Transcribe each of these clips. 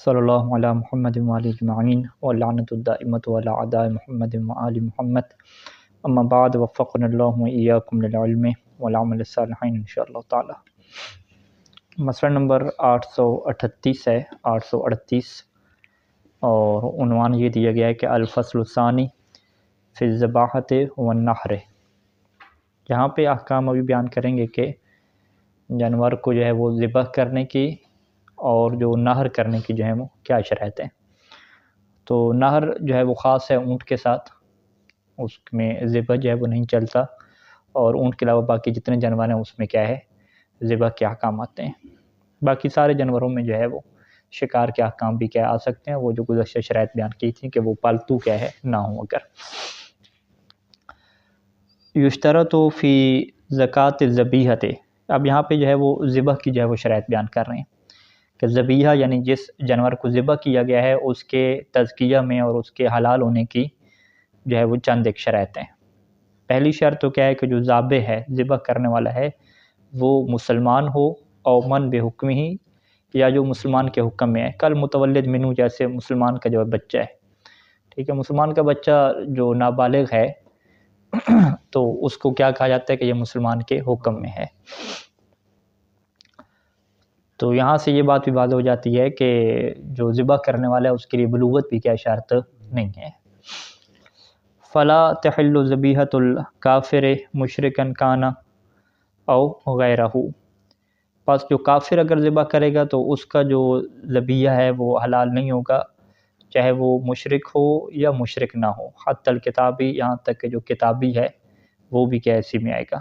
صلی اللہ علی محمد وآلہ اجمعین واللعنۃ الدائمۃ علی اعداء محمد وآل محمد اما بعد وفقنا اللہ وإیاکم للعلم والعمل الصالح انشاءاللہ تعالی۔ مسئلہ نمبر 838 ہے، 838، اور عنوان یہ دیا گیا ہے کہ الفصل الثانی فی الذباحۃ والنحر۔ یہاں پہ احکام ابھی بیان کریں گے کہ جانور کو جو ہے وہ ذبح کرنے کی اور جو نہر کرنے کی جو ہے وہ کیا شرائط ہیں۔ تو نہر جو ہے وہ خاص ہے اونٹ کے ساتھ، اس میں ذبح جو ہے وہ نہیں چلتا، اور اونٹ کے علاوہ باقی جتنے جانور ہیں اس میں کیا ہے ذبح کے احکام آتے ہیں۔ باقی سارے جانوروں میں جو ہے وہ شکار کے احکام بھی کیا آ سکتے ہیں، وہ جو گزشتہ شرائط بیان کی تھی کہ وہ پالتو کیا ہے نہ ہوں۔ اگر یشترط فی زکوٰۃ الذبیحۃ، اب یہاں پہ جو ہے وہ ذبح کی جو ہے وہ شرائط بیان کر رہے ہیں کہ ذبیحہ یعنی جس جانور کو ذبح کیا گیا ہے اس کے تزکیہ میں اور اس کے حلال ہونے کی جو ہے وہ چند ایک شرائط ہیں۔ پہلی شرط تو کیا ہے کہ جو ذابح ہے، ذبح کرنے والا ہے، وہ مسلمان ہو، او من بے حکم ہی، یا جو مسلمان کے حکم میں ہے، کل متولد منو، جیسے مسلمان کا جو بچہ ہے، ٹھیک ہے، مسلمان کا بچہ جو نابالغ ہے تو اس کو کیا کہا جاتا ہے کہ یہ مسلمان کے حکم میں ہے۔ تو یہاں سے یہ بات بھی واضح ہو جاتی ہے کہ جو ذبح کرنے والا ہے اس کے لیے بلوغت بھی کیا شرط نہیں ہے۔ فلا تحل ذبیحۃ الکافر مشرکا کان او غیرہ، پس جو کافر اگر ذبح کرے گا تو اس کا جو ذبیحہ ہے وہ حلال نہیں ہوگا، چاہے وہ مشرک ہو یا مشرک نہ ہو، حتی الکتابی، یہاں تک کہ جو کتابی ہے وہ بھی کیا اسی میں آئے گا۔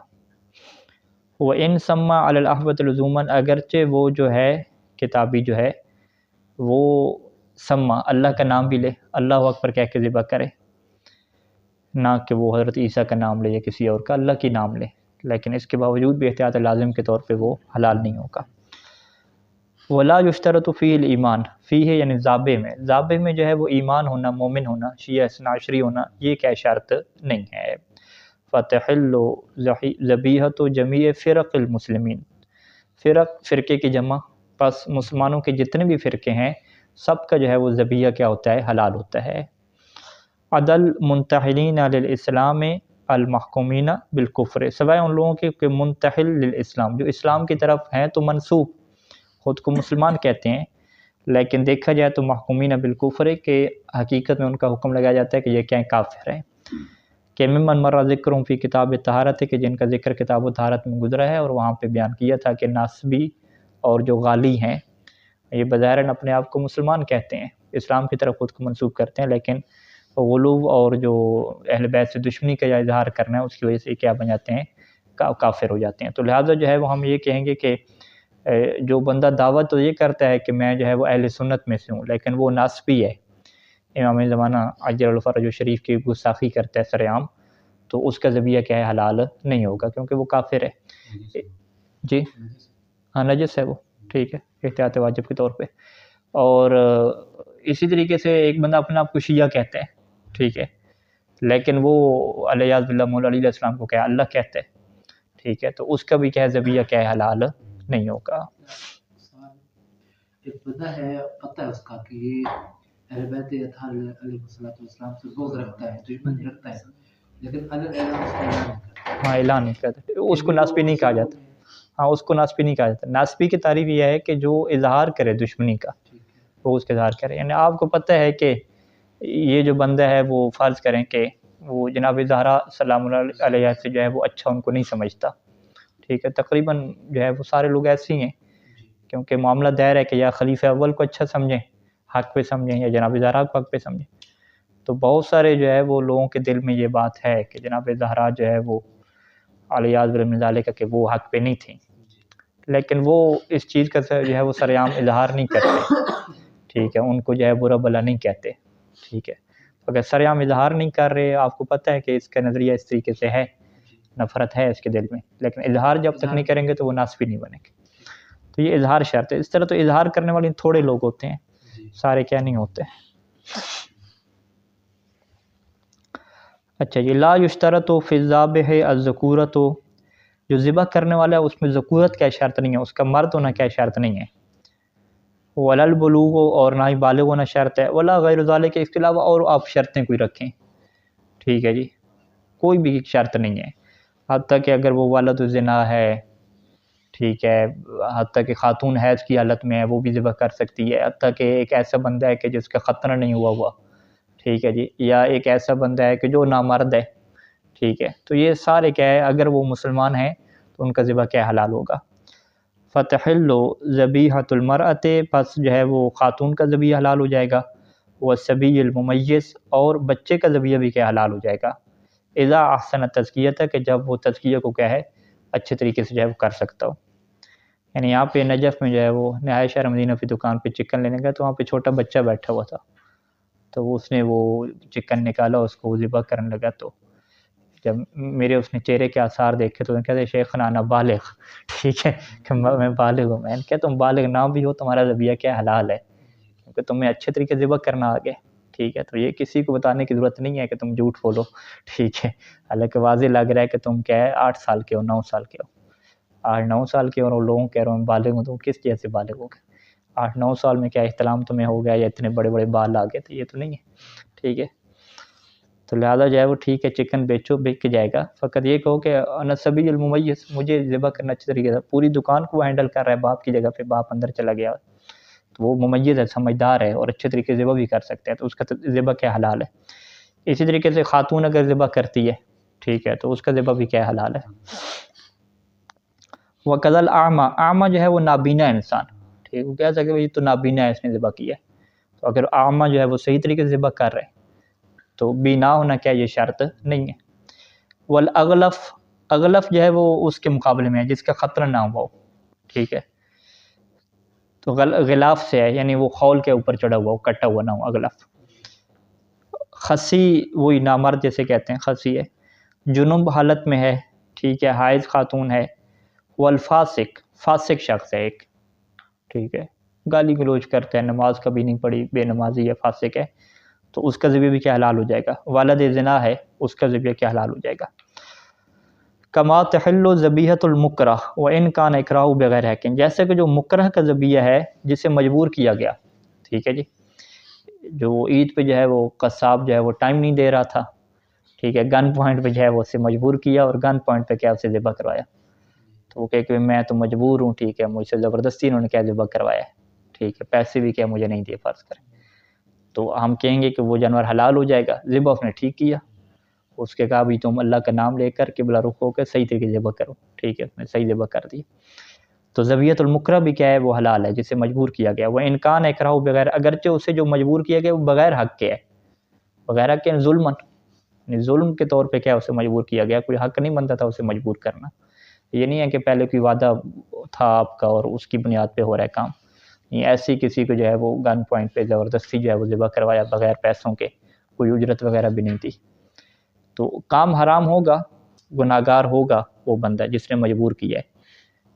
وَإِن سَمَّى عَلَى الْأَحْوَةِ لُزُومًا، اگرچہ وہ جو ہے کتابی جو ہے وہ سما اللہ کا نام بھی لے، اللہ اکبر کہہ کے ذبح کرے، نہ کہ وہ حضرت عیسیٰ کا نام لے یا کسی اور کا، اللہ کی نام لے، لیکن اس کے باوجود بھی احتیاط لازم کے طور پہ وہ حلال نہیں ہوگا۔ وَلَا يُشْتَرَطُ فِيهِ الْإِيمَانُ، فِيهِ یعنی ذابح میں، ذابح میں جو ہے وہ ایمان ہونا، مومن ہونا، شیعہ اثنا عشری ہونا، یہ کیا شرط نہیں ہے۔ فَتَحِلُّ ذَبِیحَۃُ جَمِیعِ فِرَقِ الْمُسْلِمِین، فرقے کی جمع، پس مسلمانوں کے جتنے بھی فرقے ہیں سب کا جو ہے وہ ذبیحہ کیا ہوتا ہے حلال ہوتا ہے۔ عدل منتحلین علی الاسلام المحکومین بالکفر، سوائے ان لوگوں کے کہ منتحل للاسلام، جو اسلام کی طرف ہیں تو منسوب، خود کو مسلمان کہتے ہیں لیکن دیکھا جائے تو محکومین بالکفر، کہ حقیقت میں ان کا حکم لگایا جاتا ہے کہ یہ کیا کافر ہیں۔ کہ ممن مر ذکروں فی کتاب طہارت، کہ جن کا ذکر کتاب و طہارت میں گزرا ہے، اور وہاں پہ بیان کیا تھا کہ ناسبی اور جو غالی ہیں یہ بظاہراً اپنے آپ کو مسلمان کہتے ہیں، اسلام کی طرف خود کو منسوب کرتے ہیں، لیکن غلو اور جو اہل بیت سے دشمنی کا اظہار کرنا ہے اس کی وجہ سے کیا بن جاتے ہیں کافر ہو جاتے ہیں۔ تو لہٰذا جو ہے وہ ہم یہ کہیں گے کہ جو بندہ دعوت تو یہ کرتا ہے کہ میں جو ہے وہ اہل سنت میں سے ہوں، لیکن وہ ناسبی ہے، امام زمانہ عجل الفرج شریف کی گستاخی کرتا ہے سر عام، تو اس کا ذبیحہ کیا ہے حلال نہیں ہوگا کیونکہ وہ کافر ہے۔ جی ہاں نجس ہے وہ، ٹھیک ہے، احتیاط واجب کے طور پہ۔ اور اسی طریقے سے ایک بندہ اپنے آپ کو شیعہ کہتا ہے، ٹھیک ہے، لیکن وہ علیہ باللہ مولا علیہ السلام کو کیا اللہ کہتا ہے، ٹھیک ہے، تو اس کا بھی کیا ہے ذبیحہ کیا ہے حلال نہیں ہوگا۔ ایک بندہ ہے پتہ ہے اس کا کہ یہ اہل بیت اطہار علیہ السلام سے بغض رکھتا ہے، دشمنی رکھتا ہے، لیکن ہاں اعلان نہیں کرتا، اس کو ناسبی نہیں کہا جاتا، ہاں اس کو ناسبی نہیں کہا جاتا۔ ناسبی کی تعریف یہ ہے کہ جو اظہار کرے دشمنی کا، وہ اس کا اظہار کرے، یعنی آپ کو پتہ ہے کہ یہ جو بندہ ہے وہ فرض کریں کہ وہ جناب زہرا سلام اللہ علیہ سے جو ہے وہ اچھا ان کو نہیں سمجھتا، ٹھیک ہے، تقریباً جو ہے وہ سارے لوگ ایسے ہی ہیں، کیونکہ معاملہ دائر ہے کہ یا خلیفہ اول کو اچھا سمجھیں، حق پہ سمجھیں، یا جناب زہرا کو حق پہ سمجھیں۔ تو بہت سارے جو ہے وہ لوگوں کے دل میں یہ بات ہے کہ جناب زہرا جو ہے وہ علیہ من ذالک کہ وہ حق پہ نہیں تھیں، لیکن وہ اس چیز کا جو ہے وہ سرعام اظہار نہیں کرتے، ٹھیک ہے، ان کو جو ہے برا بلا نہیں کہتے، ٹھیک ہے، اگر سرعام اظہار نہیں کر رہے، آپ کو پتہ ہے کہ اس کا نظریہ اس طریقے سے ہے، نفرت ہے اس کے دل میں، لیکن اظہار جب تک نہیں کریں گے تو وہ ناسبی نہیں بنیں گے، تو یہ اظہار شرط ہے۔ اس طرح تو اظہار کرنے والے تھوڑے لوگ ہوتے ہیں، سارے کیا نہیں ہوتے۔ اچھا یہ لا یشترط فی الذابح الذکورۃ، جو ذبح کرنے والا ہے اس میں ذکورت کیا شرط نہیں ہے، اس کا مرد ہونا کیا شرط نہیں ہے۔ ولل بلوغ اور نہ ہی بالغ ہونا شرط ہے، ولا غیر ذالک کے اس کے علاوہ اور آپ شرطیں کوئی رکھیں، ٹھیک ہے جی، کوئی بھی شرط نہیں ہے، حتیٰ کہ اگر وہ والد الزنا ہے، ٹھیک ہے، حتیٰ کہ خاتون حیض کی حالت میں ہے وہ بھی ذبح کر سکتی ہے، حتیٰ کہ ایک ایسا بندہ ہے کہ جس کا ختنہ نہیں ہوا، ٹھیک ہے جی، یا ایک ایسا بندہ ہے کہ جو نامرد ہے، ٹھیک ہے، تو یہ سارے کیا ہے اگر وہ مسلمان ہیں تو ان کا ذبح کیا حلال ہوگا۔ فتحل ذبیحۃ المرأۃ، پس جو ہے وہ خاتون کا ذبیحہ حلال ہو جائے گا، والصبی الممیز، اور بچے کا ذبیحہ بھی کیا حلال ہو جائے گا، اذا احسن تزکیۃ، کہ جب وہ تزکیہ کو کیا ہے اچھے طریقے سے جو ہے وہ کر سکتا ہو۔ یعنی یہاں پہ نجف میں جو ہے وہ نہایت شہر مدینہ کی دکان پہ چکن لینے گیا تو وہاں پہ چھوٹا بچہ بیٹھا ہوا تھا، تو اس نے وہ چکن نکالا، اس کو ذبح کرنے لگا، تو جب میرے اس نے چہرے کے آثار دیکھے تو کہتے شیخنا انا بالغ، ٹھیک ہے، کہ میں بالغ ہوں، میں نے کہا تم بالغ نہ بھی ہو تمہارا ذبیحہ کیا حلال ہے، کیونکہ تمہیں اچھے طریقے سے ذبح کرنا آ گیا، ٹھیک ہے، تو یہ کسی کو بتانے کی ضرورت نہیں ہے کہ تم جھوٹ بولو، ٹھیک ہے، حالانکہ واضح لگ رہا ہے کہ تم کیا ہے 8 سال کے ہو، 9 سال کے ہو، 8-9 سال کے اور لوگوں کہہ رہا ہوں بالغ ہوں، تو کس جیسے بالغ ہو گئے، 8-9 سال میں کیا احتلام تمہیں ہو گیا یا اتنے بڑے بڑے بال آ گئے، تو یہ تو نہیں ہے، ٹھیک ہے، تو لہٰذا جو ہے وہ ٹھیک ہے چکن بیچو، بک جائے گا، فقط یہ کہو کہ انا صبی الممیز، مجھے ذبح کرنا اچھے طریقے سے، پوری دکان کو وہ ہینڈل کر رہا ہے، باپ کی جگہ پہ باپ اندر چلا گیا، تو وہ ممیز ہے، سمجھدار ہے اور اچھے طریقے سے ذبح بھی کر سکتے ہیں، تو اس کا ذبح کیا حلال ہے۔ اسی طریقے سے خاتون اگر ذبح کرتی ہے، ٹھیک ہے، تو اس کا ذبح بھی کیا حلال ہے۔ وقضى الاعمى، اعمى جو ہے وہ نابینا انسان، ٹھیک، وہ کہہ سکتے بھائی تو نابینا ہے اس نے ذبح کیا ہے، تو اگر اعمى جو ہے وہ صحیح طریقے سے ذبح کر رہے تو بینا ہونا کیا یہ شرط نہیں ہے۔ والاغلف، اغلف جو ہے وہ اس کے مقابلے میں ہے جس کا خطرہ نہ ہوا ہو، ٹھیک ہے، تو غلاف سے ہے، یعنی وہ خول کے اوپر چڑھا ہوا ہو، کٹا ہوا نہ ہو، اغلف۔ خسی وہی نامرد جیسے کہتے ہیں، خسی ہے، جنوب حالت میں ہے، ٹھیک ہے، حائض خاتون ہے، والفاسق، فاسق شخص ہے ایک، ٹھیک ہے، گالی گلوچ کرتا ہے، نماز کبھی نہیں پڑھی، بے نمازی ہے، فاسق ہے، تو اس کا ذبیحہ بھی کیا حلال ہو جائے گا۔ والد زنا ہے، اس کا ذبیحہ کیا حلال ہو جائے گا۔ کما تحل ذبیحۃ المکرہ وان کان اکراہ بغیر حق، جیسے کہ جو مکرہ کا ذبیحہ ہے جسے مجبور کیا گیا، ٹھیک ہے جی، جو عید پہ جو ہے وہ قصاب جو ہے وہ ٹائم نہیں دے رہا تھا، ٹھیک ہے، گن پوائنٹ پہ جو ہے وہ اسے مجبور کیا اور گن پوائنٹ پہ کیا اسے ذبح کروایا، تو وہ کہے کہ میں تو مجبور ہوں، ٹھیک ہے، مجھ سے زبردستی انہوں نے کیا ذبح کروایا ہے، ٹھیک ہے، پیسے بھی کیا مجھے نہیں دیے فرض کریں، تو ہم کہیں گے کہ وہ جانور حلال ہو جائے گا، ذبح اس نے ٹھیک کیا، اس کے کہا بھی تم اللہ کا نام لے کر قبلہ رخ ہو کے صحیح طریقے سے ذبح کرو، ٹھیک ہے، اس نے صحیح ذبح کر دی، تو ذبیحۃ المکرہ بھی کیا ہے وہ حلال ہے جسے مجبور کیا گیا۔ وہ انکان اکراہ بغیر، اگرچہ اسے جو مجبور کیا گیا وہ بغیر حق کے ہے، بغیر حق کے ظلمن، یعنی ظلم کے طور پہ کیا اسے مجبور کیا گیا، کوئی حق نہیں بنتا تھا اسے مجبور کرنا، یہ نہیں ہے کہ پہلے کوئی وعدہ تھا آپ کا اور اس کی بنیاد پہ ہو رہا ہے کام، نہیں، ایسی کسی کو جو ہے وہ گن پوائنٹ پہ زبردستی جو ہے وہ ذبح کروایا بغیر پیسوں کے، کوئی اجرت وغیرہ بھی نہیں تھی، تو کام حرام ہوگا، گناہگار ہوگا وہ بندہ جس نے مجبور کیا ہے،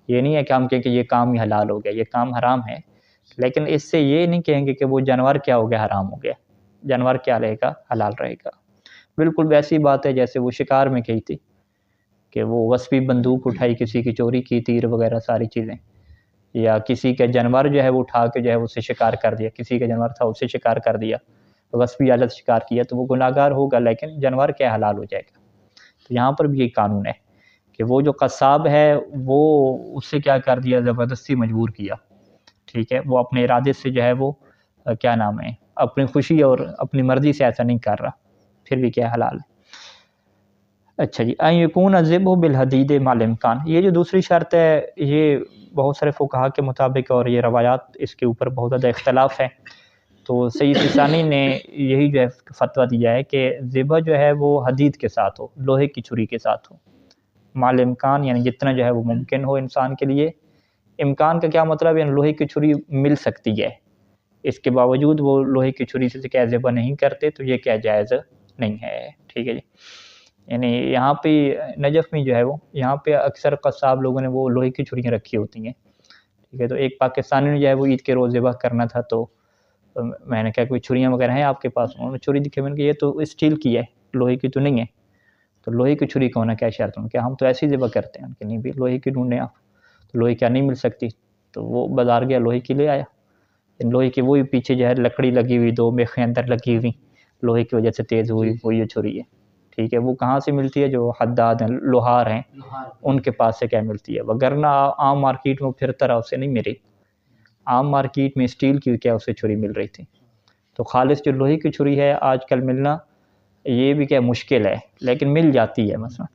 یہ نہیں ہے کہ ہم کہیں کہ یہ کام ہی حلال ہو گیا، یہ کام حرام ہے، لیکن اس سے یہ نہیں کہیں گے کہ وہ جانور کیا ہو گیا حرام ہو گیا، جانور کیا رہے گا حلال رہے گا۔ بالکل ویسی بات ہے جیسے وہ شکار میں کہی تھی کہ وہ وسپی بندوق اٹھائی، کسی کی چوری کی، تیر وغیرہ ساری چیزیں، یا کسی کا جانور جو ہے وہ اٹھا کے جو ہے اسے شکار کر دیا، کسی کا جانور تھا اسے شکار کر دیا، وسپی حالت شکار کیا، تو وہ گناہگار ہوگا، لیکن جانور کیا حلال ہو جائے گا۔ تو یہاں پر بھی یہ قانون ہے کہ وہ جو قصاب ہے وہ اس سے کیا کر دیا، زبردستی مجبور کیا، ٹھیک ہے، وہ اپنے ارادے سے جو ہے وہ کیا نام ہے اپنی خوشی اور اپنی مرضی سے ایسا نہیں کر رہا، پھر بھی کیا حلال ہے۔ اچھا جی، ان یکون الذبح بالحدید مع الامکان، یہ جو دوسری شرط ہے یہ بہت سارے فقہا کے مطابق اور یہ روایات اس کے اوپر بہت زیادہ اختلاف ہے، تو سید سیستانی نے یہی جو ہے فتویٰ دیا ہے کہ ذبح جو ہے وہ حدید کے ساتھ ہو، لوہے کی چھری کے ساتھ ہو، مع الامکان، یعنی جتنا جو ہے وہ ممکن ہو انسان کے لیے، امکان کا کیا مطلب ہے، یعنی لوہے کی چھری مل سکتی ہے، اس کے باوجود وہ لوہے کی چھری سے کیا ذبح نہیں کرتے، تو یہ کیا جائز نہیں ہے، ٹھیک ہے جی، یعنی یہاں پہ نجف میں جو ہے وہ یہاں پہ اکثر قصاب لوگوں نے وہ لوہے کی چھریاں رکھی ہوتی ہیں، ٹھیک ہے، تو ایک پاکستانی نے جو ہے وہ عید کے روز ذبح کرنا تھا، تو میں نے کہا کوئی چھریاں وغیرہ ہیں آپ کے پاس، انہوں نے چھری دکھے، میں نے کہا یہ تو اسٹیل کی ہے، لوہے کی تو نہیں ہے، تو لوہے کی چھری کا ہونا کیا شرط ہے، کہ ہم تو ایسی ذبح کرتے ہیں، کہ نہیں بھی لوہے کی ڈھونڈیں آپ، تو لوہے کیا نہیں مل سکتی، تو وہ بازار گیا لوہے کی لے آیا، لوہے کی وہی پیچھے جو ہے لکڑی لگی ہوئی، 2 میخیں اندر لگی ہوئی، لوہے کی وجہ سے تیز ہوئی، وہ یہ چھری ہے، ٹھیک ہے۔ وہ کہاں سے ملتی ہے؟ جو حداد ہیں، لوہار ہیں، ان کے پاس سے کیا ملتی ہے، وگرنہ عام مارکیٹ میں پھر طرح اسے نہیں ملی، عام مارکیٹ میں اسٹیل کی کیا اسے چھری مل رہی تھی۔ تو خالص جو لوہے کی چھری ہے آج کل ملنا یہ بھی کیا مشکل ہے، لیکن مل جاتی ہے مثلا۔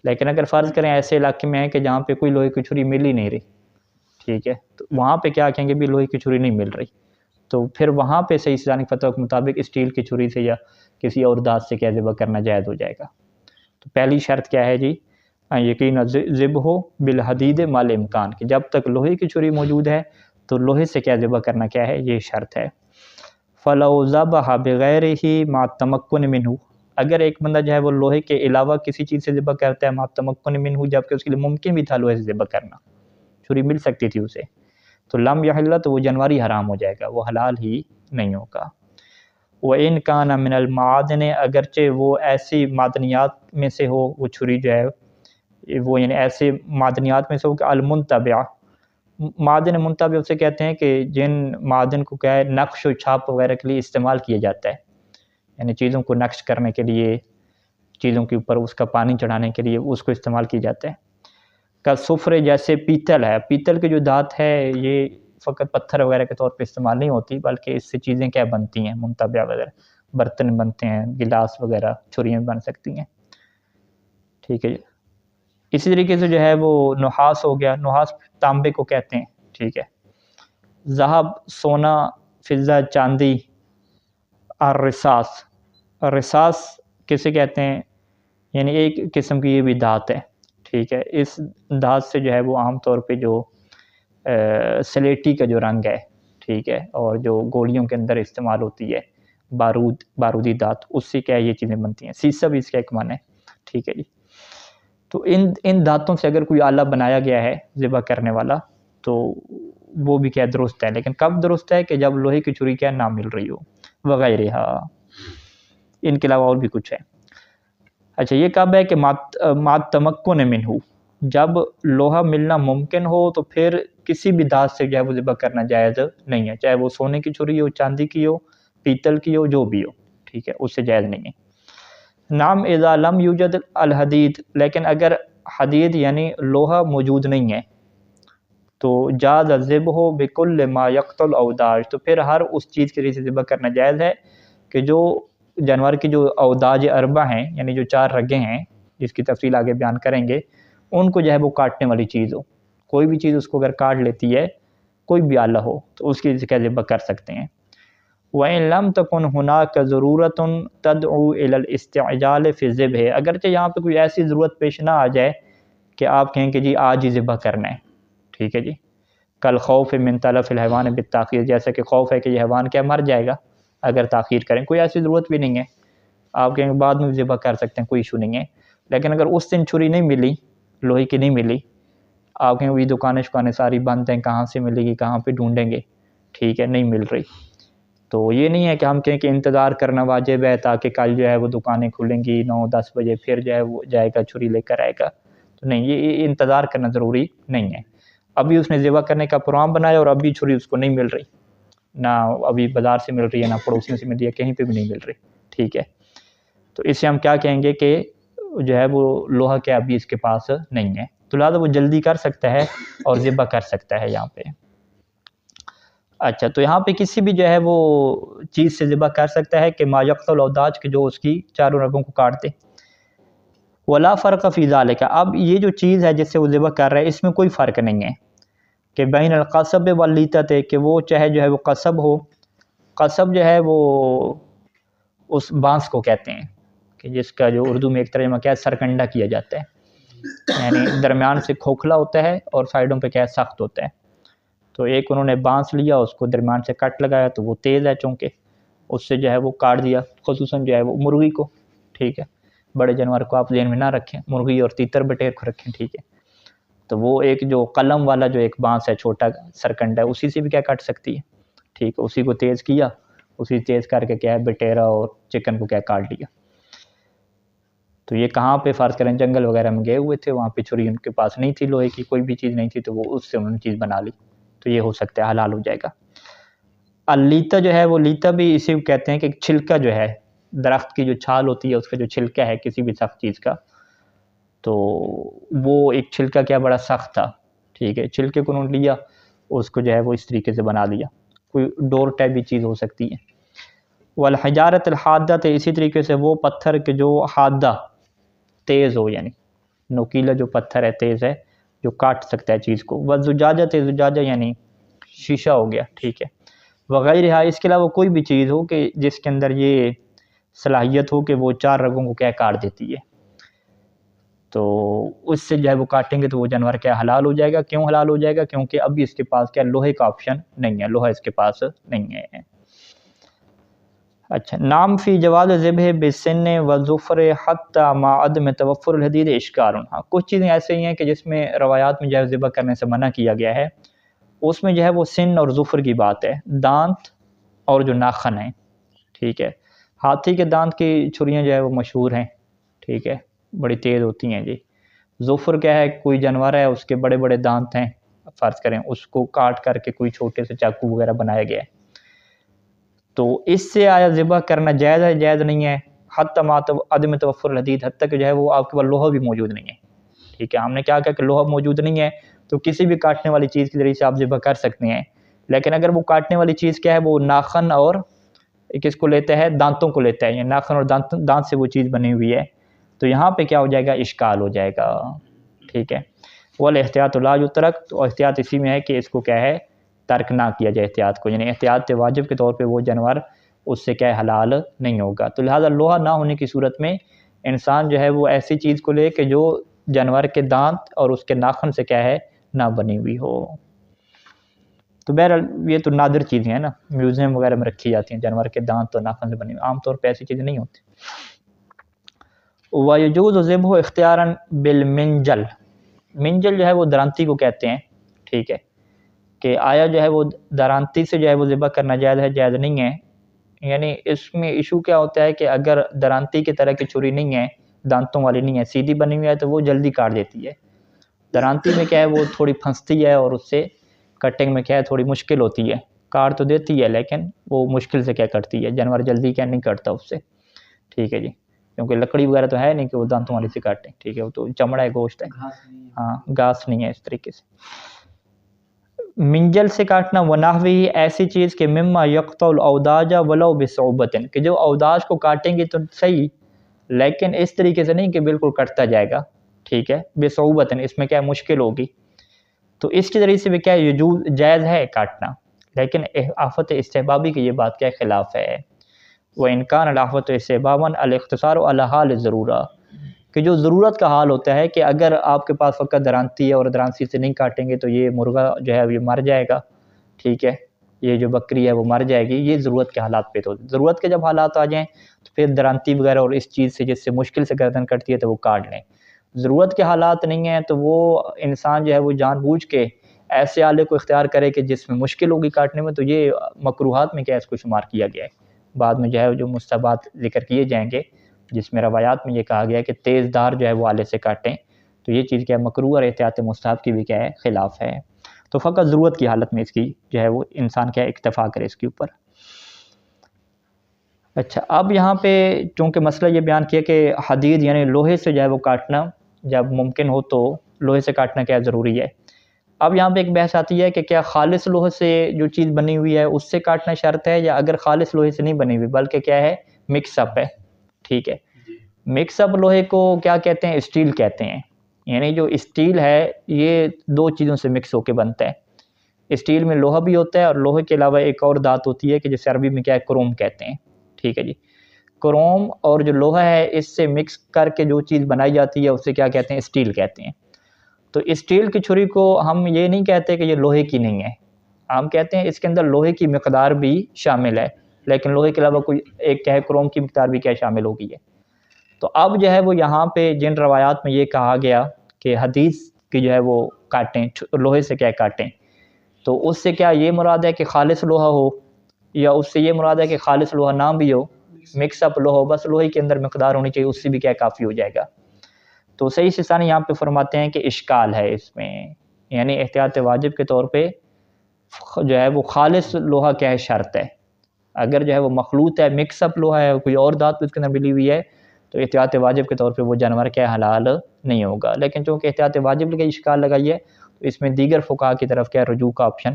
لیکن اگر فرض کریں ایسے علاقے میں ہے کہ جہاں پہ کوئی لوہے کی چھری مل ہی نہیں رہی، ٹھیک ہے، تو وہاں پہ کیا کہیں گے بھی لوہے کی چھری نہیں مل رہی، تو پھر وہاں پہ صحیح اسلامک فتویٰ کے مطابق اسٹیل کی چھری سے یا کسی اور دانت سے کیا ذبح کرنا جائز ہو جائے گا۔ تو پہلی شرط کیا ہے جی؟ یقین ذبح بالحدید مال امکان، کہ جب تک لوہے کی چھری موجود ہے تو لوہے سے کیا ذبح کرنا کیا ہے، یہ شرط ہے۔ فَلَوْ ذَبَحَ بِغَيْرِهِ مَعَ التَّمَكُّنِ مِنْهُ، اگر ایک بندہ جو ہے وہ لوہے کے علاوہ کسی چیز سے ذبح کرتا ہے مَعَ التَّمَكُّنِ مِنْهُ، جبکہ اس کے لیے ممکن بھی تھا لوہے سے ذبح کرنا، چھری مل سکتی تھی اسے، تو لم یحل، تو وہ جانور ہی حرام ہو جائے گا، وہ حلال ہی نہیں ہوگا۔ وَإِنْ كَانَ مِنَ الْمَعَادِنِ، اگرچہ وہ ایسی معدنیات میں سے ہو، وہ چھری جو ہے وہ یعنی ایسے معدنیات میں سے ہو کہ المنتبع، معدن منتبع اسے کہتے ہیں کہ جن معدن کو کیا ہے نقش و چھاپ وغیرہ کے لیے استعمال کیا جاتا ہے، یعنی چیزوں کو نقش کرنے کے لیے، چیزوں کے اوپر اس کا پانی چڑھانے کے لیے اس کو استعمال کیا جاتا ہے۔ کا سفرے، جیسے پیتل ہے، پیتل کے جو دھات ہے یہ فقط پتھر وغیرہ کے طور پہ استعمال نہیں ہوتی، بلکہ اس سے چیزیں کیا بنتی ہیں، منتبع وغیرہ، برتن بنتے ہیں، گلاس وغیرہ، چھریاں بن سکتی ہیں، ٹھیک ہے جی۔ اسی طریقے سے جو ہے وہ نحاس ہو گیا، نحاس تانبے کو کہتے ہیں، ٹھیک ہے۔ ذہب، سونا، فضہ، چاندی، الرصاص، رصاص کسے کہتے ہیں؟ یعنی ایک قسم کی یہ بھی دھات ہے، ٹھیک ہے۔ اس دھات سے جو ہے وہ عام طور پہ جو سلیٹی کا جو رنگ ہے، ٹھیک ہے، اور جو گولیوں کے اندر استعمال ہوتی ہے، بارودی دھات، اس سے کیا یہ چیزیں بنتی ہیں، سیسا بھی اس کا ایک معنی ہے، ٹھیک ہے جی۔ تو ان دھاتوں سے اگر کوئی آلہ بنایا گیا ہے ذبح کرنے والا تو وہ بھی کیا درست ہے، لیکن کب درست ہے کہ جب لوہے کی چھری کیا نہ مل رہی ہو، وغیرہ، ان کے علاوہ اور بھی کچھ ہے۔ اچھا، یہ کب ہے کہ مات تمکن منہ، جب لوہا ملنا ممکن ہو تو پھر کسی بھی دھات سے جو ہے وہ ذبح کرنا جائز نہیں ہے، چاہے وہ سونے کی چھری ہو، چاندی کی ہو، پیتل کی ہو، جو بھی ہو، ٹھیک ہے، اس سے جائز نہیں ہے۔ نام اذا لم یوجد الحدید، لیکن اگر حدید یعنی لوہا موجود نہیں ہے تو جاز الذبح بکل ما یقتل الاوداج، تو پھر ہر اس چیز کے لیے ذبح کرنا جائز ہے کہ جو جانور کی جو اوداج اربع ہیں، یعنی جو 4 رگیں ہیں جس کی تفصیل آگے بیان کریں گے، ان کو جو ہے وہ کاٹنے والی چیز ہو، کوئی بھی چیز اس کو اگر کاٹ لیتی ہے، کوئی بھی آلہ ہو، تو اس کی کیا ذبح کر سکتے ہیں۔ وَإِن لَمْ تَكُنْ هُنَاكَ ضَرُورَةٌ تَدْعُو إِلَى الْإِسْتِعْجَالِ فِي الذِّبْحِ، اگرچہ یہاں پہ کوئی ایسی ضرورت پیش نہ آ جائے کہ آپ کہیں کہ جی آج ہی ذبح کرنا ہے، ٹھیک ہے جی۔ کل خوف من تلف الحیوان بالتاخیر، جیسا کہ خوف ہے کہ یہ حیوان کیا مر جائے گا اگر تاخیر کریں، کوئی ایسی ضرورت بھی نہیں ہے، آپ کہیں بعد میں ذبح کر سکتے ہیں، کوئی ایشو نہیں ہے۔ لیکن اگر اس دن چھری نہیں ملی، لوہے کی نہیں ملی، آپ کہیں وہی دکانیں ساری بند ہیں، کہاں سے ملے گی، کہاں پہ ڈھونڈیں گے، ٹھیک ہے، نہیں مل رہی، تو یہ نہیں ہے کہ ہم کہیں کہ انتظار کرنا واجب ہے تاکہ کل جو ہے وہ دکانیں کھلیں گی 9-10 بجے، پھر جو ہے وہ جائے گا چھری لے کر آئے گا، تو نہیں، یہ انتظار کرنا ضروری نہیں ہے۔ ابھی اس نے ذبح کرنے کا پروگرام بنایا اور ابھی چھری اس کو نہیں مل رہی، نہ ابھی بازار سے مل رہی ہے، نہ پڑوسیوں سے مل رہی ہے، کہیں پہ بھی نہیں مل رہی، ٹھیک ہے، تو اس سے ہم کیا کہیں گے کہ جو ہے وہ لوہا کیا ابھی اس کے پاس نہیں ہے، تو لہٰذا وہ جلدی کر سکتا ہے اور ذبح کر سکتا ہے یہاں پہ۔ اچھا، تو یہاں پہ کسی بھی جو ہے وہ چیز سے ذبح کر سکتا ہے کہ ما یقتل الاوداج، کے جو اس کی 4 رگوں کو کاٹ دے۔ ولا فرق فی ذالک، اب یہ جو چیز ہے جس سے وہ ذبح کر رہا ہے اس میں کوئی فرق نہیں ہے کہ بین القصب واللیتۃ، کہ وہ چاہے جو ہے وہ قصب ہو، قصب جو ہے وہ اس بانس کو کہتے ہیں کہ جس کا جو اردو میں ایک ترجمہ کیا ہے، سرکنڈا کیا جاتا ہے، یعنی درمیان سے کھوکھلا ہوتا ہے اور سائڈوں پہ کیا ہے سخت ہوتا ہے، تو ایک انہوں نے بانس لیا، اس کو درمیان سے کٹ لگایا، تو وہ تیز ہے چونکہ، اس سے جو ہے وہ کاٹ دیا، خصوصاً جو ہے وہ مرغی کو، ٹھیک ہے، بڑے جانور کو آپ ذہن میں نہ رکھیں، مرغی اور تیتر بٹیر کو رکھیں، ٹھیک ہے، تو وہ ایک جو قلم والا جو ایک بانس ہے چھوٹا سرکنڈا ہے، اسی سے بھی کیا کٹ سکتی ہے، ٹھیک ہے، اسی کو تیز کیا، اسی تیز کر کے کیا ہے بٹیرا اور چکن کو کیا کاٹ لیا۔ تو یہ کہاں پہ فرض کریں جنگل وغیرہ میں گئے ہوئے تھے، وہاں پہ چھری ان کے پاس نہیں تھی، لوہے کی کوئی بھی چیز نہیں تھی، تو وہ اس سے انہوں نے چیز بنا لی، تو یہ ہو سکتا ہے حلال ہو جائے گا۔ اللیتا جو ہے وہ لیتا بھی اسی کو کہتے ہیں کہ چھلکا جو ہے درخت کی جو چھال ہوتی ہے اس کا جو چھلکا ہے کسی بھی سخت چیز کا، تو وہ ایک چھلکا کیا بڑا سخت تھا، ٹھیک ہے، چھلکے کو انہوں نے لیا، اس کو جو ہے وہ اس طریقے سے بنا لیا، کوئی ڈور ٹائپ بھی چیز ہو سکتی ہے۔ والحجارت الحادہ، اسی طریقے سے وہ پتھر کے جو حادہ تیز ہو، یعنی نوکیلا جو پتھر ہے تیز ہے جو کاٹ سکتا ہے چیز کو، والزجاجہ، زجاجہ یعنی شیشہ ہو گیا، ٹھیک ہے، وغیرہ، اس کے علاوہ کوئی بھی چیز ہو کہ جس کے اندر یہ صلاحیت ہو کہ وہ چار رگوں کو کیا کاٹ دیتی ہے، تو اس سے جو ہے وہ کاٹیں گے تو وہ جانور کیا حلال ہو جائے گا۔ کیوں حلال ہو جائے گا؟ کیونکہ ابھی اس کے پاس کیا لوہے کا آپشن نہیں ہے، لوہا اس کے پاس نہیں ہے۔ اچھا، نام فی جواز ذبح بالسن والظفر حتی مع عدم توفر الحدید اشکال۔ ہاں، کچھ چیزیں ایسے ہی ہیں کہ جس میں روایات میں جو ہے ذبح کرنے سے منع کیا گیا ہے، اس میں جو ہے وہ سن اور ظفر کی بات ہے، دانت اور جو ناخن ہیں، ٹھیک ہے، ہاتھی کے دانت کی چھریاں جو ہے وہ مشہور ہیں، ٹھیک ہے، بڑی تیز ہوتی ہیں جی۔ ظفر کیا ہے؟ کوئی جانور ہے اس کے بڑے بڑے دانت ہیں، فرض کریں اس کو کاٹ کر کے کوئی چھوٹے سے چاقو وغیرہ بنایا گیا ہے، تو اس سے آیا ذبح کرنا جائز ہے؟ جائز نہیں ہے، حتی مع عدم توفر الحدید، حتیٰ کہ جو ہے وہ آپ کے پاس لوہا بھی موجود نہیں ہے، ٹھیک ہے، ہم نے کیا کہا کہ لوہا موجود نہیں ہے تو کسی بھی کاٹنے والی چیز کے ذریعے سے آپ ذبح کر سکتے ہیں، لیکن اگر وہ کاٹنے والی چیز کیا ہے وہ ناخن اور کس کو لیتا ہے؟ دانتوں کو لیتا ہے، یعنی ناخن اور دانت سے وہ چیز بنی ہوئی ہے، تو یہاں پہ کیا ہو جائے گا؟ اشکال ہو جائے گا، ٹھیک ہے۔ والاحتیاط لا یترک، تو احتیاط اسی میں ہے کہ اس کو کیا ہے؟ ترک نہ کیا جائے احتیاط کو، یعنی احتیاط واجب کے طور پہ وہ جانور اس سے کیا ہے؟ حلال نہیں ہوگا۔ تو لہٰذا لوہا نہ ہونے کی صورت میں انسان جو ہے وہ ایسی چیز کو لے کہ جو جانور کے دانت اور اس کے ناخن سے کیا ہے؟ نہ بنی ہوئی ہو۔ تو بہرحال یہ تو نادر چیزیں ہیں نا، میوزیم وغیرہ میں رکھی جاتی ہیں جانور کے دانت اور ناخن سے بنی ہوئی، عام طور پہ ایسی چیزیں نہیں ہوتی۔ وَيَجُوزُ ذِبْحُ اخْتِيارًا بِالْمِنْجَل، منجل جو ہے وہ درانتی کو کہتے ہیں، ٹھیک ہے، کہ آیا جو ہے وہ درانتی سے جو ہے وہ ذبح کرنا جائز ہے؟ جائز نہیں ہے، یعنی اس میں ایشو کیا ہوتا ہے کہ اگر درانتی کی طرح کی چھری نہیں ہے، دانتوں والی نہیں ہے، سیدھی بنی ہوئی ہے تو وہ جلدی کاٹ دیتی ہے، درانتی میں کیا ہے وہ تھوڑی پھنستی ہے اور اس سے کٹنگ میں کیا ہے تھوڑی مشکل ہوتی ہے، کاٹ تو دیتی ہے لیکن وہ مشکل سے کیا کرتی ہے، جانور جلدی کیا نہیں کٹتا اس سے، ٹھیک ہے جی، کیونکہ لکڑی وغیرہ تو ہے نہیں کہ وہ دانتوں والی سے کاٹیں، ٹھیک ہے، وہ تو چمڑا ہے، گوشت ہے، ہاں، گھاس نہیں ہے اس طریقے سے۔ منجل سے کاٹنا، ونحوی، ایسی چیز کہ مما یقطع الاوداج ولو بصعوبۃ، کہ جو اوداج کو کاٹیں گے تو صحیح لیکن اس طریقے سے نہیں کہ بالکل کٹتا جائے گا، ٹھیک ہے، بصعوبۃ، اس میں کیا مشکل ہوگی، تو اس کے ذریعے سے بھی کیا جائز ہے کاٹنا، لیکن آفت استحبابی کی یہ بات کیا خلاف ہے۔ وَإِنْ كَانَ الْآفَةُ اسْتِحْبَابًا الاختصار علی حال الضرورہ، کہ جو ضرورت کا حال ہوتا ہے کہ اگر آپ کے پاس فقط درانتی ہے اور درانتی سے نہیں کاٹیں گے تو یہ مرغا جو ہے یہ مر جائے گا، ٹھیک ہے، یہ جو بکری ہے وہ مر جائے گی، یہ ضرورت کے حالات پہ، تو ضرورت کے جب حالات آ جائیں تو پھر درانتی وغیرہ اور اس چیز سے جس سے مشکل سے گردن کٹتی ہے تو وہ کاٹ لیں، ضرورت کے حالات نہیں ہیں تو وہ انسان جو ہے وہ جان بوجھ کے ایسے آلے کو اختیار کرے کہ جس میں مشکل ہوگی کاٹنے میں، تو یہ مکروہات میں کیا اس کو شمار کیا گیا ہے۔ بعد میں جو ہے جو مستحبات ذکر کیے جائیں گے جس میں روایات میں یہ کہا گیا ہے کہ تیز دھار جو ہے وہ آلے سے کاٹیں، تو یہ چیز کیا مکروہ اور احتیاط مستحب کی بھی کیا ہے خلاف ہے، تو فقط ضرورت کی حالت میں اس کی جو ہے وہ انسان کیا اکتفا کرے اس کے اوپر۔ اچھا، اب یہاں پہ چونکہ مسئلہ یہ بیان کیا کہ حدید یعنی لوہے سے جو ہے وہ کاٹنا جب ممکن ہو تو لوہے سے کاٹنا کیا ضروری ہے، اب یہاں پہ ایک بحث آتی ہے کہ کیا خالص لوہے سے جو چیز بنی ہوئی ہے اس سے کاٹنا شرط ہے، یا اگر خالص لوہے سے نہیں بنی ہوئی بلکہ کیا ہے مکس اپ ہے، ٹھیک ہے، مکس اپ لوہے کو کیا کہتے ہیں؟ اسٹیل کہتے ہیں، یعنی جو اسٹیل ہے یہ دو چیزوں سے مکس ہو کے بنتا ہے، اسٹیل میں لوہا بھی ہوتا ہے اور لوہے کے علاوہ ایک اور دھات ہوتی ہے کہ جسے عربی میں کیا ہے کروم کہتے ہیں، ٹھیک ہے جی، کروم اور جو لوہا ہے اس سے مکس کر کے جو چیز بنائی جاتی ہے اسے کیا کہتے ہیں؟ اسٹیل کہتے ہیں۔ تو اسٹیل کی چھری کو ہم یہ نہیں کہتے کہ یہ لوہے کی نہیں ہے، ہم کہتے ہیں اس کے اندر لوہے کی مقدار بھی شامل ہے، لیکن لوہے کے علاوہ کوئی ایک کیا ہے کروم کی مقدار بھی کیا شامل ہوگی ہے۔ تو اب جو ہے وہ یہاں پہ جن روایات میں یہ کہا گیا کہ حدیث کی جو ہے وہ کاٹیں لوہے سے کیا کاٹیں، تو اس سے کیا یہ مراد ہے کہ خالص لوہا ہو، یا اس سے یہ مراد ہے کہ خالص لوہا نہ بھی ہو، مکس اپ لوہا ہو، بس لوہے کے اندر مقدار ہونی چاہیے، اس سے بھی کیا کافی ہو جائے گا۔ تو صحیح سستانی یہاں پہ فرماتے ہیں کہ اشکال ہے اس میں، یعنی احتیاط واجب کے طور پہ جو ہے وہ خالص لوہا کیا ہے شرط ہے. اگر جو ہے وہ مخلوط ہے، مکس اپ لوہا ہے، کوئی اور دھات اس کے اندر ملی ہوئی ہے، تو احتیاط واجب کے طور پہ وہ جانور کیا حلال نہیں ہوگا. لیکن چونکہ احتیاط واجب کی اشکال لگائی ہے تو اس میں دیگر فقہا کی طرف کیا رجوع کا آپشن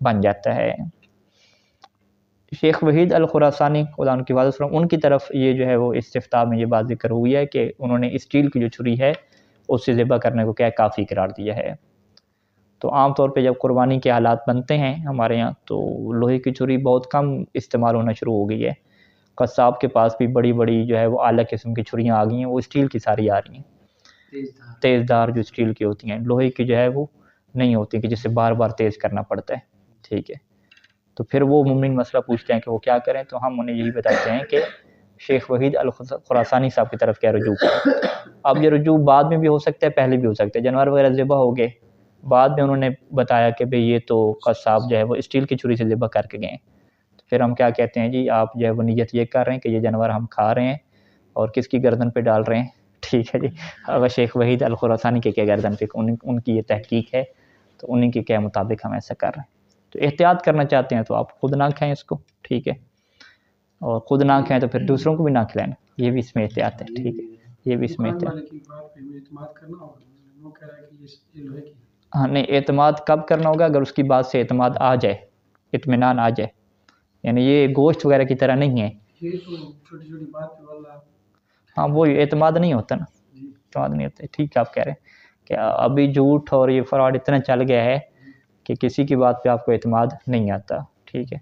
بن جاتا ہے. شیخ وحید الخراسانی خدا ان کی حفاظت فرمائے، ان کی طرف یہ جو ہے وہ استفتاء میں یہ بات ذکر ہوئی ہے کہ انہوں نے اسٹیل کی جو چھری ہے اس سے ذبح کرنے کو کیا کافی قرار دیا ہے. تو عام طور پہ جب قربانی کے حالات بنتے ہیں ہمارے یہاں تو لوہے کی چھری بہت کم استعمال ہونا شروع ہو گئی ہے. قصاب کے پاس بھی بڑی بڑی جو ہے وہ اعلیٰ قسم کی چھریاں آ گئی ہیں، وہ اسٹیل کی ساری آ رہی ہیں، تیز دار جو اسٹیل کی ہوتی ہیں. لوہے کی جو ہے وہ نہیں ہوتی کہ جسے بار بار تیز کرنا پڑتا ہے. ٹھیک ہے، تو پھر وہ مومن مسئلہ پوچھتے ہیں کہ وہ کیا کریں، تو ہم انہیں یہی بتاتے ہیں کہ شیخ وحید الخراسانی صاحب کی طرف کیا رجوع کریں. اب یہ رجوع بعد میں بھی ہو سکتا ہے، پہلے بھی ہو سکتا ہے. جانور وغیرہ ذبح ہو گئے، بعد میں انہوں نے بتایا کہ بھئی یہ تو قصاب جو ہے وہ اسٹیل کی چھری سے ذبح کر کے گئے. تو پھر ہم کیا کہتے ہیں جی آپ جو ہے وہ نیت یہ کر رہے ہیں کہ یہ جانور ہم کھا رہے ہیں اور کس کی گردن پہ ڈال رہے ہیں. ٹھیک ہے جی، اگر شیخ وحید الخراسانی کے کیا گردن پہ ان کی یہ تحقیق ہے تو انہیں کے کیا مطابق ہم ایسا کر رہے ہیں. تو احتیاط کرنا چاہتے ہیں تو آپ خود نہ کھائیں اس کو، ٹھیک ہے، اور خود نہ کھائیں تو پھر دوسروں کو بھی نہ کھلائیں، یہ بھی اس میں احتیاط ہے. ٹھیک ہے، یہ بھی اس میں احتیاط. ہاں نہیں، اعتماد کب کرنا ہوگا؟ اگر اس کی بات سے اعتماد آ جائے، اطمینان آ جائے. یعنی یہ گوشت وغیرہ کی طرح نہیں ہے. ہاں وہی اعتماد نہیں ہوتا نا، اعتماد نہیں ہوتا. ٹھیک ہے، آپ کہہ رہے ہیں کہ ابھی جھوٹ اور یہ فراڈ اتنا چل گیا ہے کہ کسی کی بات پہ آپ کو اعتماد نہیں آتا. ٹھیک ہے،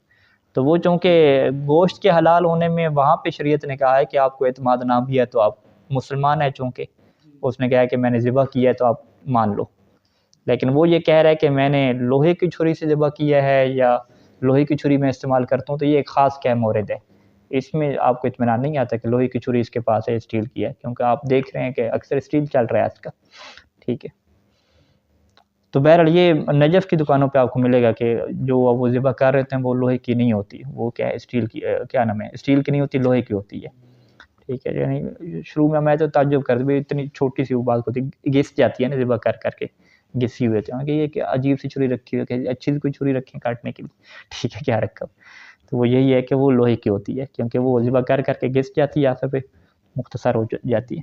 تو وہ چونکہ گوشت کے حلال ہونے میں وہاں پہ شریعت نے کہا ہے کہ آپ کو اعتماد نہ بھی ہے تو آپ مسلمان ہیں، چونکہ اس نے کہا ہے کہ میں نے ذبح کیا ہے تو آپ مان لو. لیکن وہ یہ کہہ رہا ہے کہ میں نے لوہے کی چھری سے ذبح کیا ہے یا لوہے کی چھری میں استعمال کرتا ہوں، تو یہ ایک خاص کیا مورد ہے. اس میں آپ کو اطمینان نہیں آتا کہ لوہے کی چھری اس کے پاس ہے اسٹیل کی ہے، کیونکہ آپ دیکھ رہے ہیں کہ اکثر اسٹیل چل رہا ہے آج کا. ٹھیک ہے، تو بہرحال یہ نجف کی دکانوں پہ آپ کو ملے گا کہ جو وہ ذبح کر رہے ہیں وہ لوہے کی نہیں ہوتی، وہ کیا ہے اسٹیل کی، کیا نام ہے، اسٹیل کی نہیں ہوتی، لوہے کی ہوتی ہے. ٹھیک ہے، یعنی شروع میں تو تعجب کر دوں اتنی چھوٹی سی وہ بات ہوتی ہے، گھس جاتی ہے نا ذبح کر کے، گھسی ہوئے تھے کہ یہ کہ عجیب سی چھری رکھی ہوئی ہے، کہ اچھی سی کوئی چھری رکھی ہے کاٹنے کے لیے. ٹھیک ہے، کیا رکھا، تو وہ یہی ہے کہ وہ لوہے کی ہوتی ہے، کیونکہ وہ ذبح کر کے گھس جاتی ہے، آخر پہ مختصر ہو جاتی ہے.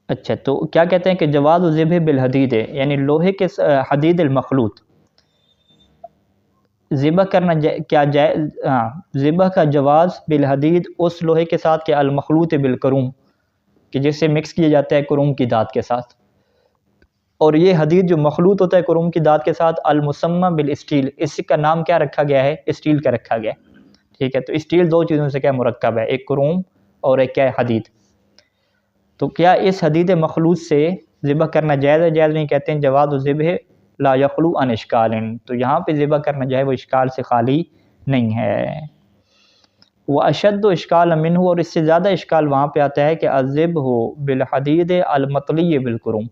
اچھا، تو کیا کہتے ہیں کہ جواز الذبح بالحدید ہے، یعنی لوہے کے حدید المخلوط ذبح کرنا کیا جائز، ذبح کا جواز بالحدید اس لوہے کے ساتھ کہ المخلوط بالکروم، کہ جسے مکس کیا جاتا ہے کروم کی دھات کے ساتھ. اور یہ حدید جو مخلوط ہوتا ہے کروم کی دھات کے ساتھ، المسمى بالاسٹیل، اس کا نام کیا رکھا گیا ہے؟ اسٹیل کا رکھا گیا ہے. ٹھیک ہے، تو اسٹیل دو چیزوں سے کیا مرکب ہے، ایک کروم اور ایک کیا ہے حدید. تو کیا اس حدید مخلوط سے ذبح کرنا جائز ہے؟ جائز نہیں، کہتے ہیں جواز الذبح لا یخلو عن اشکال، تو یہاں پہ ذبح کرنا جو ہے وہ اشکال سے خالی نہیں ہے. وہ اشد و اشکال منہ، اور اس سے زیادہ اشکال وہاں پہ آتا ہے کہ الذبح بالحدید المطلی بالکروم،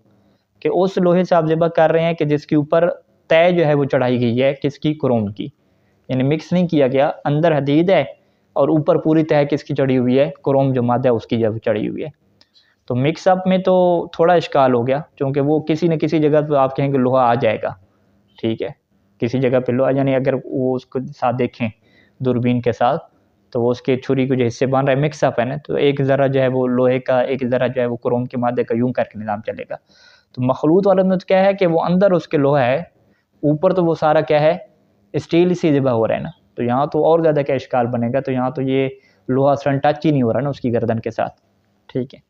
کہ اس لوہے سے آپ ذبح کر رہے ہیں کہ جس کے اوپر طے جو ہے وہ چڑھائی گئی ہے، کس کی؟ کروم کی. یعنی مکس نہیں کیا گیا، اندر حدید ہے اور اوپر پوری طے کس کی چڑھی ہوئی ہے؟ کروم جو مادہ ہے اس کی جب چڑھی ہوئی ہے. تو مکس اپ میں تو تھوڑا اشکال ہو گیا، چونکہ وہ کسی نہ کسی جگہ پہ آپ کہیں گے لوہا آ جائے گا. ٹھیک ہے، کسی جگہ پہ لوہا، یعنی اگر وہ اس کو ساتھ دیکھیں دوربین کے ساتھ تو وہ اس کے چھری کو جو حصے بن رہا ہے مکس اپ ہے نا، تو ایک ذرہ جو ہے وہ لوہے کا، ایک ذرہ جو ہے وہ کروم کے مادے کا، یوں کر کے نظام چلے گا. تو مخلوط والا میں تو کیا ہے کہ وہ اندر اس کے لوہا ہے، اوپر تو وہ سارا کیا ہے اسٹیل سے ذبح ہو رہا ہے نا. تو یہاں تو اور زیادہ کیا اشکال بنے گا، تو یہاں تو یہ لوہا اصلاً ٹچ ہی نہیں ہو رہا نا اس کی گردن کے ساتھ. ٹھیک ہے،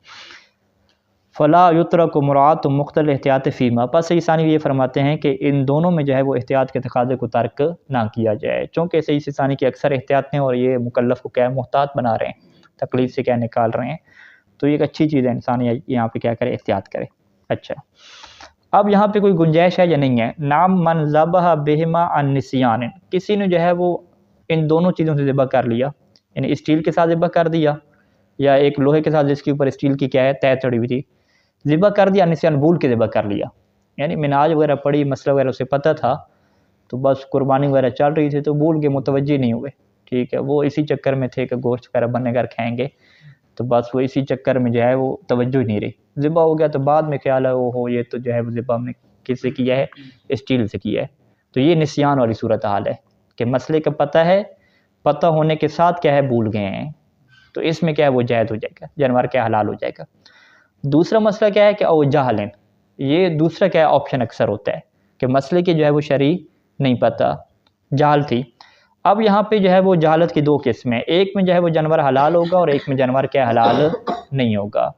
فلا یترک مراعات مختلف احتیاط فیما، پس صحیح ثانی یہ فرماتے ہیں کہ ان دونوں میں جو ہے وہ احتیاط کے تقاضے کو ترک نہ کیا جائے، چونکہ صحیح ثانی کی اکثر احتیاط ہیں اور یہ مکلف کو کیا محتاط بنا رہے ہیں، تکلیف سے کیا نکال رہے ہیں. تو یہ ایک اچھی چیز ہے، انسان یہاں پہ کیا کرے، احتیاط کرے. اچھا، اب یہاں پہ کوئی گنجائش ہے یا نہیں ہے؟ نام من ذبح بہما عن نسیان، کسی نے جو ہے وہ ان دونوں چیزوں سے ذبح کر لیا، یعنی اسٹیل کے ساتھ ذبح کر دیا یا ایک لوہے کے ساتھ جس کے اوپر اسٹیل کی کیا ہے طے چڑھی ہوئی تھی، ذبح کر دیا، نسیان بھول کے ذبح کر لیا. یعنی مناج وغیرہ پڑھی، مسئلہ وغیرہ اسے پتہ تھا، تو بس قربانی وغیرہ چل رہی تھی تو بھول کے متوجہ نہیں ہوئے. ٹھیک ہے، وہ اسی چکر میں تھے کہ گوشت وغیرہ بننے گھر کھائیں گے، تو بس وہ اسی چکر میں جو ہے وہ توجہ ہی نہیں رہی، ذبح ہو گیا تو بعد میں خیال ہے وہ ہو یہ تو جو ہے وہ ذبح ہم نے کس سے کیا ہے؟ اسٹیل سے کیا ہے. تو یہ نسیان والی صورتحال ہے کہ مسئلے کا پتہ ہونے کے ساتھ کیا ہے بھول گئے ہیں، تو اس میں کیا ہے وہ جائز ہو جائے گا، جانور کیا حلال ہو جائے گا۔ دوسرا مسئلہ کیا ہے کہ او جہلن، یہ دوسرا کیا ہے آپشن اکثر ہوتا ہے کہ مسئلے کی جو ہے وہ شرعی نہیں پتہ، جہل تھی۔ اب یہاں پہ جو ہے وہ جہالت کی دو قسمیں، ایک میں جو ہے وہ جانور حلال ہوگا اور ایک میں جانور کیا حلال نہیں ہوگا۔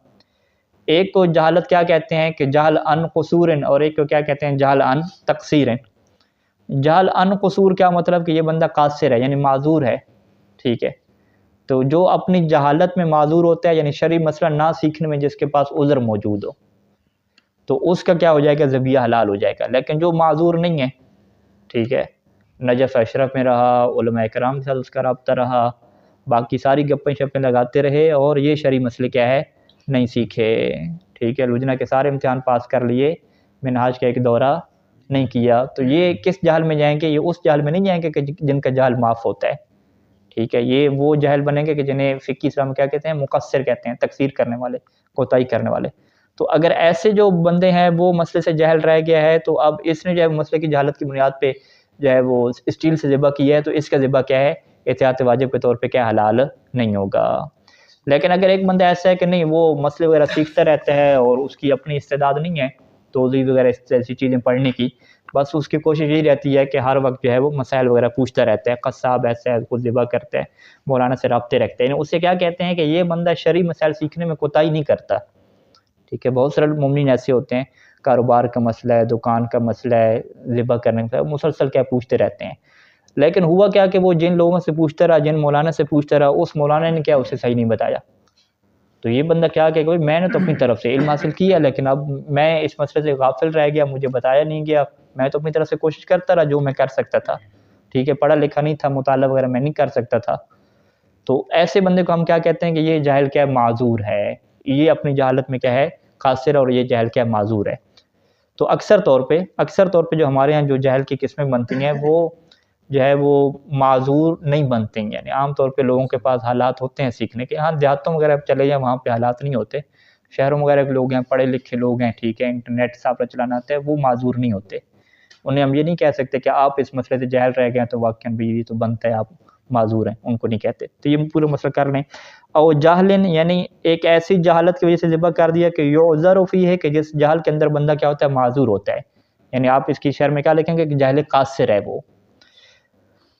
ایک کو جہالت کیا کہتے ہیں کہ جہل ان قصور، اور ایک کو کیا کہتے ہیں جہل ان تقصیر۔ جہل ان قصور کیا مطلب کہ یہ بندہ قاصر ہے یعنی معذور ہے، ٹھیک ہے، تو جو اپنی جہالت میں معذور ہوتا ہے یعنی شرعی مسئلہ نہ سیکھنے میں جس کے پاس عذر موجود ہو، تو اس کا کیا ہو جائے گا ذبیحہ حلال ہو جائے گا۔ لیکن جو معذور نہیں ہے، ٹھیک ہے، نجف اشرف میں رہا، علماء کرام کے ساتھ اس کا رابطہ رہا، باقی ساری گپیں شپیں لگاتے رہے اور یہ شرعی مسئلے کیا ہے نہیں سیکھے، ٹھیک ہے، لجنہ کے سارے امتحان پاس کر لیے، منہاج کا ایک دورہ نہیں کیا، تو یہ کس جہل میں جائیں گے؟ یہ اس جہل میں نہیں جائیں گے کہ جن کا جہل معاف ہوتا ہے، ٹھیک ہے، یہ وہ جہل بنیں گے کہ جنہیں فقہی اسلام کیا کہتے ہیں مقصر کہتے ہیں، تقصیر کرنے والے، کوتاہی کرنے والے۔ تو اگر ایسے جو بندے ہیں وہ مسئلے سے جہل رہ گیا ہے تو اب اس نے جو ہے مسئلے کی جہالت کی بنیاد پہ جو ہے وہ اسٹیل سے ذبح کیا ہے، تو اس کا ذبح کیا ہے احتیاط واجب کے طور پہ کیا حلال نہیں ہوگا۔ لیکن اگر ایک بندہ ایسا ہے کہ نہیں وہ مسئلے وغیرہ سیکھتا رہتا ہے اور اس کی اپنی استعداد نہیں ہے توضیح وغیرہ ایسی چیزیں پڑھنے کی، بس اس کی کوشش یہی رہتی ہے کہ ہر وقت جو ہے وہ مسائل وغیرہ پوچھتا رہتا ہے، قصاب ایسا ہے خود ذبح کرتا ہے، مولانا سے رابطے رکھتے ہیں، اس سے کیا کہتے ہیں کہ یہ بندہ شرعی مسائل سیکھنے میں کوتاہی نہیں کرتا، ٹھیک ہے۔ بہت سارے مومنین ایسے ہوتے ہیں کاروبار کا مسئلہ ہے، دکان کا مسئلہ ہے، ذبح کرنے کا مسلسل کیا پوچھتے رہتے ہیں، لیکن ہوا کیا کہ وہ جن لوگوں سے پوچھتا رہا، جن مولانا سے پوچھتا رہا، اس مولانا نے کیا اسے صحیح نہیں بتایا، تو یہ بندہ کیا کہ میں نے تو اپنی طرف سے علم حاصل کیا لیکن اب میں اس مسئلے سے غافل رہ گیا، مجھے بتایا نہیں گیا، میں تو اپنی طرف سے کوشش کرتا رہا جو میں کر سکتا تھا، ٹھیک ہے، پڑھا لکھا نہیں تھا، مطالعہ وغیرہ میں نہیں کر سکتا تھا، تو ایسے بندے کو ہم کیا کہتے ہیں کہ یہ جاہل کیا معذور ہے، یہ اپنی جہالت میں کیا ہے قاصر، اور یہ جاہل کیا معذور ہے۔ تو اکثر طور پہ جو ہمارے ہاں جو جاہل کی قسمیں بنتی ہیں وہ جو ہے وہ معذور نہیں بنتے ہیں، یعنی عام طور پہ لوگوں کے پاس حالات ہوتے ہیں سیکھنے کے، ہاں دیہاتوں وغیرہ چلے جائیں وہاں پہ حالات نہیں ہوتے، شہروں وغیرہ کے لوگ ہیں پڑھے لکھے لوگ ہیں، ٹھیک ہے، انٹرنیٹ صاف چلانا آتا ہے، وہ معذور نہیں ہوتے، انہیں ہم یہ نہیں کہہ سکتے کہ آپ اس مسئلے سے جاہل رہ گئے ہیں تو واقعاً بھی یہ تو بنتا ہے آپ معذور ہیں، ان کو نہیں کہتے۔ تو یہ پورا مسئلہ کر لیں۔ اور جاہلن یعنی ایک ایسی جہالت کی وجہ سے ذبح کر دیا کہ یعذر فیہ ہے کہ جس جہل کے اندر بندہ کیا ہوتا ہے معذور ہوتا ہے، یعنی آپ اس کی شرح میں کیا لکھیں گے کہ جاہل قاصر ہے وہ،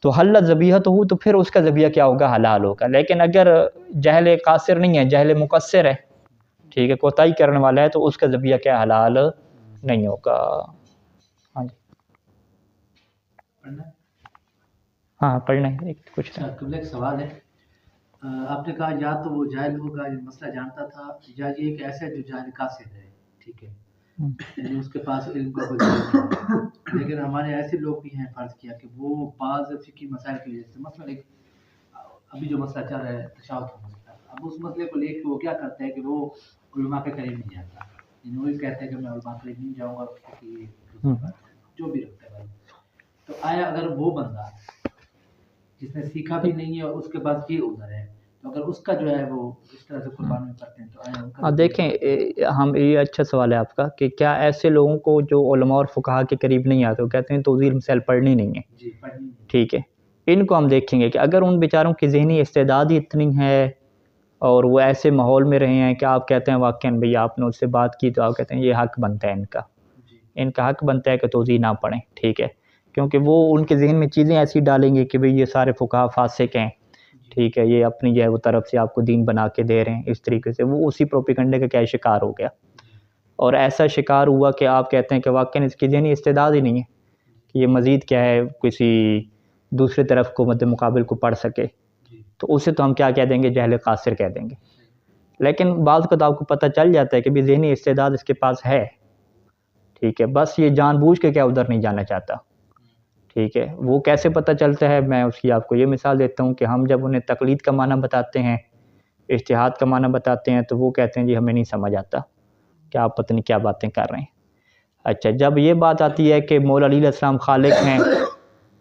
تو حلت ذبیحتہ تو پھر اس کا ذبیحہ کیا ہوگا حلال ہوگا۔ لیکن اگر جاہل قاصر نہیں ہے، جاہل مقصر ہے، ٹھیک ہے، کوتاہی کرنے والا ہے، تو اس کا ذبیحہ کیا حلال نہیں ہوگا۔ ہاں جی ہاں پڑھنا ہے کچھ قبل ایک سوال ہے، آپ نے کہا یا تو وہ جاہل ہوگا جو مسئلہ جانتا تھا، یا یہ ایک ایسا جو جاہل قاصر ہے، ٹھیک ہے، یعنی اس کے پاس علم کا کوئی نہیں، لیکن ہمارے ایسے لوگ بھی ہیں فرض کیا کہ وہ بعض فقہی مسائل کی وجہ سے، مثلا ایک ابھی جو مسئلہ چل رہا ہے تشہد کا مسئلہ، اب اس مسئلے کو لے کے وہ کیا کرتا ہے کہ وہ علماء کے قریب نہیں جاتا، یعنی وہ کہتا ہے کہ میں علماء کے قریب نہیں جاؤں گا کہ جو بھی رکھتا ہے بھائی، تو آیا اگر وہ بندہ جس نے سیکھا بھی نہیں ہے اور اس کے پاس یہ عذر ہے، تو اگر اس کا جو ہے وہ اس طرح سے قربانی کرتے ہیں تو آیا ان کا دیکھیں ہم یہ اچھا سوال ہے آپ کا کہ کیا ایسے لوگوں کو جو علماء اور فقہا کے قریب نہیں آتے وہ کہتے ہیں توضیح مسائل پڑھنی نہیں ہے، جی پڑھنی، ٹھیک ہے، ان کو ہم دیکھیں گے کہ اگر ان بیچاروں کی ذہنی استعداد ہی اتنی ہے اور وہ ایسے ماحول میں رہے ہیں کہ آپ کہتے ہیں واقعاً بھئی آپ نے اس سے بات کی تو آپ کہتے ہیں یہ حق بنتا ہے ان کا حق بنتا ہے کہ توضیح نہ پڑھیں، ٹھیک ہے، کیونکہ وہ ان کے ذہن میں چیزیں ایسی ڈالیں گے کہ بھئی یہ سارے فقہا فاسق ہیں، ٹھیک ہے، یہ اپنی جو ہے وہ طرف سے آپ کو دین بنا کے دے رہے ہیں، اس طریقے سے وہ اسی پروپیگنڈے کا کیا شکار ہو گیا، اور ایسا شکار ہوا کہ آپ کہتے ہیں کہ واقعاً اس کی ذہنی استعداد ہی نہیں ہے کہ یہ مزید کیا ہے کسی دوسرے طرف کو مد مقابل کو پڑھ سکے، تو اسے تو ہم کیا کہہ دیں گے جاہل قاصر کہہ دیں گے۔ لیکن بعض کو تو آپ کو پتہ چل جاتا ہے کہ بھی ذہنی استعداد اس کے پاس ہے، ٹھیک ہے، بس یہ جان بوجھ کے کیا ادھر نہیں جانا چاہتا، ٹھیک ہے، وہ کیسے پتہ چلتا ہے؟ میں اس کی آپ کو یہ مثال دیتا ہوں کہ ہم جب انہیں تقلید کا معنی بتاتے ہیں، اجتہاد کا معنی بتاتے ہیں، تو وہ کہتے ہیں جی ہمیں نہیں سمجھ آتا کہ آپ پتہ نہیں کیا باتیں کر رہے ہیں۔ اچھا جب یہ بات آتی ہے کہ مولا علی علیہ السلام خالق ہیں،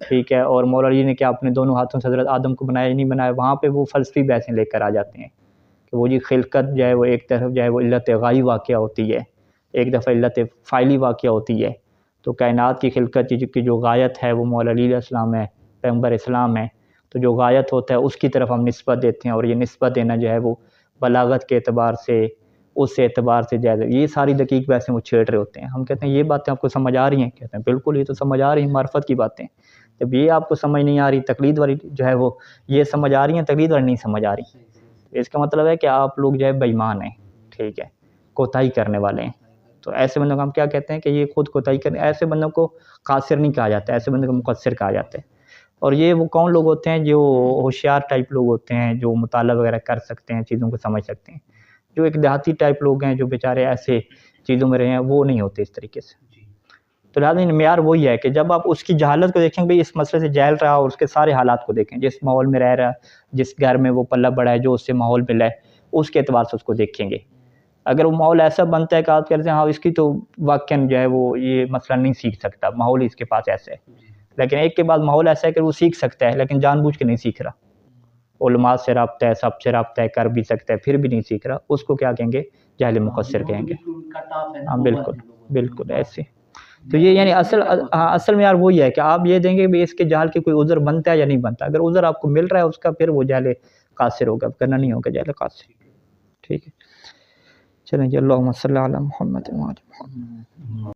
ٹھیک ہے، اور مولا علی نے کیا اپنے دونوں ہاتھوں سے حضرت آدم کو بنایا نہیں بنایا، وہاں پہ وہ فلسفی بحثیں لے کر آ جاتے ہیں کہ وہ جی خلقت جو ہے وہ ایک طرف جو ہے وہ علت غائی واقعہ ہوتی ہے، ایک دفعہ علت فاعلی واقعہ ہوتی ہے، تو کائنات کی خلقت کی جو غایت ہے وہ مولا علی علیہ السلام ہے، پیغمبر اسلام ہے، تو جو غایت ہوتا ہے اس کی طرف ہم نسبت دیتے ہیں، اور یہ نسبت دینا جو ہے وہ بلاغت کے اعتبار سے، اس اعتبار سے جائز ہے۔ یہ ساری دقیق ویسے وہ چھیڑ رہے ہوتے ہیں، ہم کہتے ہیں یہ باتیں آپ کو سمجھ آ رہی ہیں؟ کہتے ہیں بالکل یہ تو سمجھ آ رہی ہیں، معرفت کی باتیں۔ جب یہ آپ کو سمجھ نہیں آ رہی، تقلید والی جو ہے وہ یہ سمجھ آ رہی ہیں، تقلید والی نہیں سمجھ آ رہی، اس کا مطلب ہے کہ آپ لوگ جو ہے بے ایمان ہیں، ٹھیک ہے، کوتاہی کرنے والے ہیں۔ تو ایسے بندوں کو ہم کیا کہتے ہیں کہ یہ خود کوتاہی کرنے، ایسے بندوں کو قاصر نہیں کہا جاتا، ایسے بندوں کو مقصر کہا جاتا ہے۔ اور یہ وہ کون لوگ ہوتے ہیں؟ جو ہوشیار ٹائپ لوگ ہوتے ہیں، جو مطالعہ وغیرہ کر سکتے ہیں، چیزوں کو سمجھ سکتے ہیں۔ جو ایک دیہاتی ٹائپ لوگ ہیں جو بیچارے ایسے چیزوں میں رہے ہیں، وہ نہیں ہوتے اس طریقے سے۔ تو لہٰذا معیار وہی ہے کہ جب آپ اس کی جہالت کو دیکھیں بھئی اس مسئلے سے جاہل رہا، اور اس کے سارے حالات کو دیکھیں، جس ماحول میں رہ رہا ہے، جس گھر میں وہ پلہ بڑا ہے، جو اس سے ماحول ملا ہے، اس کے اعتبار سے اس کو دیکھیں گے۔ اگر وہ ماحول ایسا بنتا ہے کہ آپ کہتے ہیں ہاں اس کی تو واقعاً جو ہے وہ یہ مسئلہ نہیں سیکھ سکتا، ماحول ہی اس کے پاس ایسا ہے، لیکن ایک کے بعد ماحول ایسا ہے کہ وہ سیکھ سکتا ہے لیکن جان بوجھ کے نہیں سیکھ رہا، علماء سے رابطہ ہے، سب سے رابطہ ہے، کر بھی سکتا ہے، پھر بھی نہیں سیکھ رہا، اس کو کیا کہیں گے؟ جاہل مقصر کہیں گے۔ ہاں بالکل بالکل ایسے۔ تو یہ یعنی اصل معیار وہی ہے کہ آپ یہ دیں گے کہ اس کے جہل کے کوئی عذر بنتا ہے یا نہیں بنتا۔ اگر عذر آپ کو مل رہا ہے اس کا، پھر وہ جاہل قاصر ہوگا، کرنا نہیں ہوگا جاہل قاصر۔ ٹھیک ہے، چلیں جی، اللہم صلی علی محمد و علی محمد۔